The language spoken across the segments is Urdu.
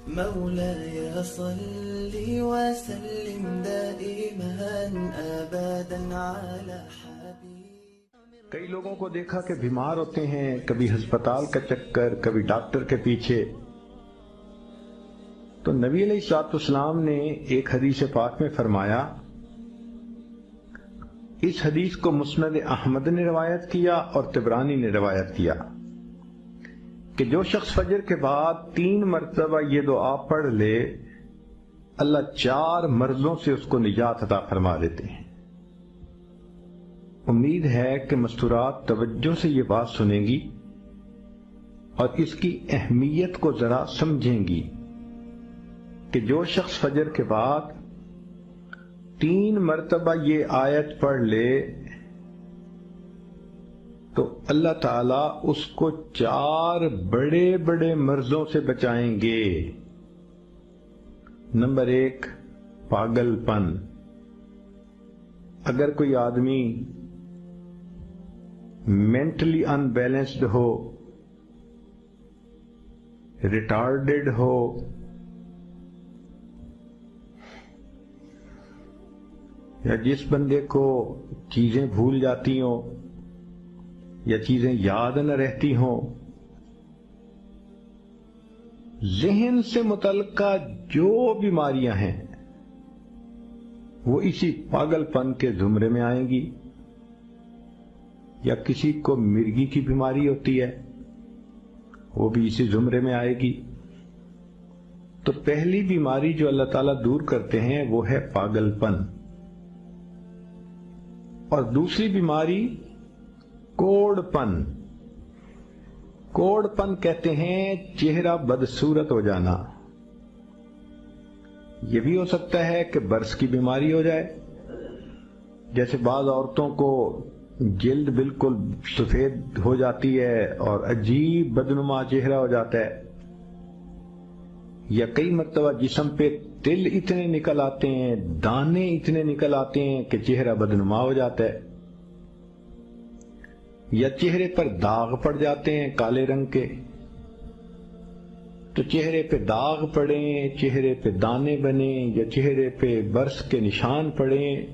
مولاي صل وسلم دائما ابدا على حبيب. کئی لوگوں کو دیکھا کہ بیمار ہوتے ہیں، کبھی ہسپتال کا چکر، کبھی ڈاکٹر کے پیچھے. تو نبی علیہ الصلوۃ والسلام نے ایک حدیث پاک میں فرمایا، اس حدیث کو مسند احمد نے روایت کیا اور طبرانی نے روایت کیا کہ جو شخص فجر کے بعد 3 مرتبہ یہ دعا پڑھ لے، اللہ 4 مرضوں سے اس کو نجات عطا فرما دیتے ہیں. امید ہے کہ مستورات توجہ سے یہ بات سنیں گی اور اس کی اہمیت کو ذرا سمجھیں گی کہ جو شخص فجر کے بعد 3 مرتبہ یہ آیت پڑھ لے تو اللہ تعالیٰ اس کو 4 بڑے بڑے مرضوں سے بچائیں گے. نمبر 1، پاگل پن. اگر کوئی آدمی مینٹلی ان بیلنسڈ ہو، ریٹارڈڈ ہو، یا جس بندے کو چیزیں بھول جاتی ہوں یا چیزیں یاد نہ رہتی ہوں، ذہن سے متعلقہ جو بیماریاں ہیں وہ اسی پاگل پن کے زمرے میں آئیں گی. یا کسی کو مرگی کی بیماری ہوتی ہے، وہ بھی اسی زمرے میں آئے گی. تو پہلی بیماری جو اللہ تعالیٰ دور کرتے ہیں وہ ہے پاگل پن. اور دوسری بیماری کوڑ پن. کوڑ پن کہتے ہیں چہرہ بدصورت ہو جانا. یہ بھی ہو سکتا ہے کہ برس کی بیماری ہو جائے، جیسے بعض عورتوں کو جلد بالکل سفید ہو جاتی ہے اور عجیب بدنما چہرہ ہو جاتا ہے، یا کئی مرتبہ جسم پہ تل اتنے نکل آتے ہیں، دانے اتنے نکل آتے ہیں کہ چہرہ بدنما ہو جاتا ہے، یا چہرے پر داغ پڑ جاتے ہیں کالے رنگ کے. تو چہرے پہ داغ پڑیں، چہرے پہ دانے بنیں، یا چہرے پہ برس کے نشان پڑیں،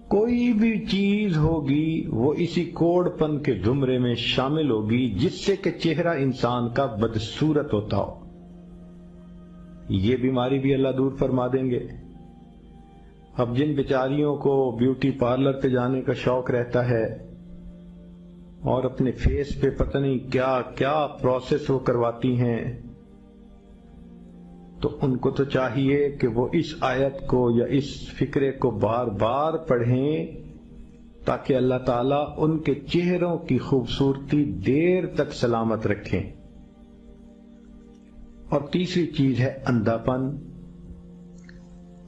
کوئی بھی چیز ہوگی وہ اسی کوڑ پن کے زمرے میں شامل ہوگی جس سے کہ چہرہ انسان کا بدصورت ہوتا ہو. یہ بیماری بھی اللہ دور فرما دیں گے. اب جن بیچاریوں کو بیوٹی پارلر پہ جانے کا شوق رہتا ہے اور اپنے فیس پہ پتہ نہیں کیا کیا پروسیس وہ کرواتی ہیں، تو ان کو تو چاہیے کہ وہ اس آیت کو یا اس فکرے کو بار بار پڑھیں تاکہ اللہ تعالیٰ ان کے چہروں کی خوبصورتی دیر تک سلامت رکھیں. اور تیسری چیز ہے اندھا پن.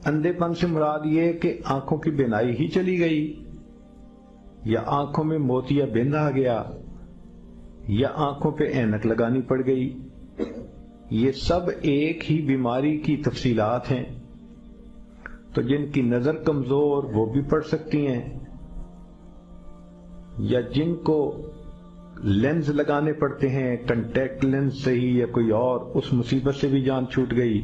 اندھے پن سے مراد یہ کہ آنکھوں کی بینائی ہی چلی گئی، یا آنکھوں میں موتیا بند آ گیا، یا آنکھوں پہ اینک لگانی پڑ گئی. یہ سب ایک ہی بیماری کی تفصیلات ہیں. تو جن کی نظر کمزور وہ بھی پڑھ سکتی ہیں، یا جن کو لینز لگانے پڑتے ہیں، کنٹیکٹ لینز صحیح یا کوئی اور، اس مصیبت سے بھی جان چھوٹ گئی.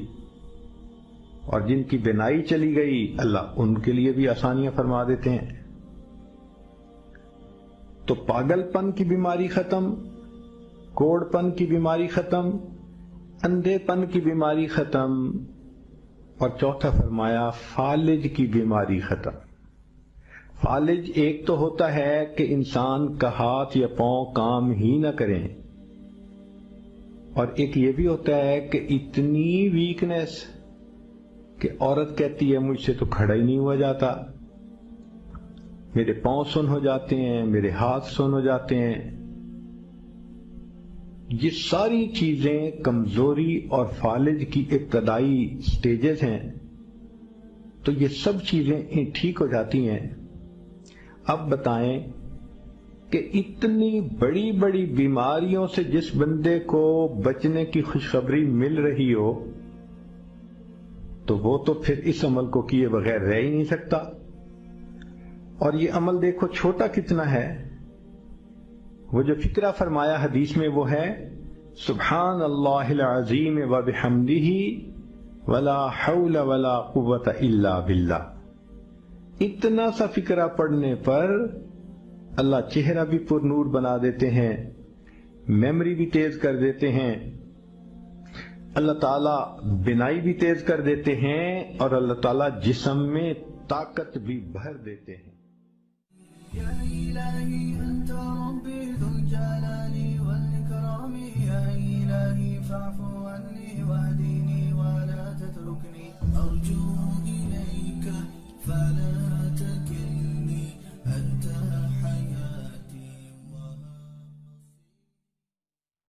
اور جن کی بینائی چلی گئی اللہ ان کے لیے بھی آسانیاں فرما دیتے ہیں. تو پاگل پن کی بیماری ختم، کوڑ پن کی بیماری ختم، اندھے پن کی بیماری ختم، اور چوتھا فرمایا فالج کی بیماری ختم. فالج ایک تو ہوتا ہے کہ انسان کا ہاتھ یا پاؤں کام ہی نہ کریں، اور ایک یہ بھی ہوتا ہے کہ اتنی ویکنس کہ عورت کہتی ہے مجھ سے تو کھڑا ہی نہیں ہوا جاتا، میرے پاؤں سن ہو جاتے ہیں، میرے ہاتھ سن ہو جاتے ہیں. یہ ساری چیزیں کمزوری اور فالج کی ابتدائی سٹیجز ہیں. تو یہ سب چیزیں ٹھیک ہو جاتی ہیں. اب بتائیں کہ اتنی بڑی بڑی بیماریوں سے جس بندے کو بچنے کی خوشخبری مل رہی ہو تو وہ تو پھر اس عمل کو کیے بغیر رہ ہی نہیں سکتا. اور یہ عمل دیکھو چھوٹا کتنا ہے. وہ جو فکرہ فرمایا حدیث میں وہ ہے سبحان اللہ العظیم و بحمدہ ولا حول ولا قوت الا باللہ. اتنا سا فقرہ پڑھنے پر اللہ چہرہ بھی پر نور بنا دیتے ہیں، میموری بھی تیز کر دیتے ہیں، اللہ تعالیٰ بینائی بھی تیز کر دیتے ہیں، اور اللہ تعالیٰ جسم میں طاقت بھی بھر دیتے ہیں. يا إلهي أنت ربي ذو الجلال والإكرام، يا إلهي فاعف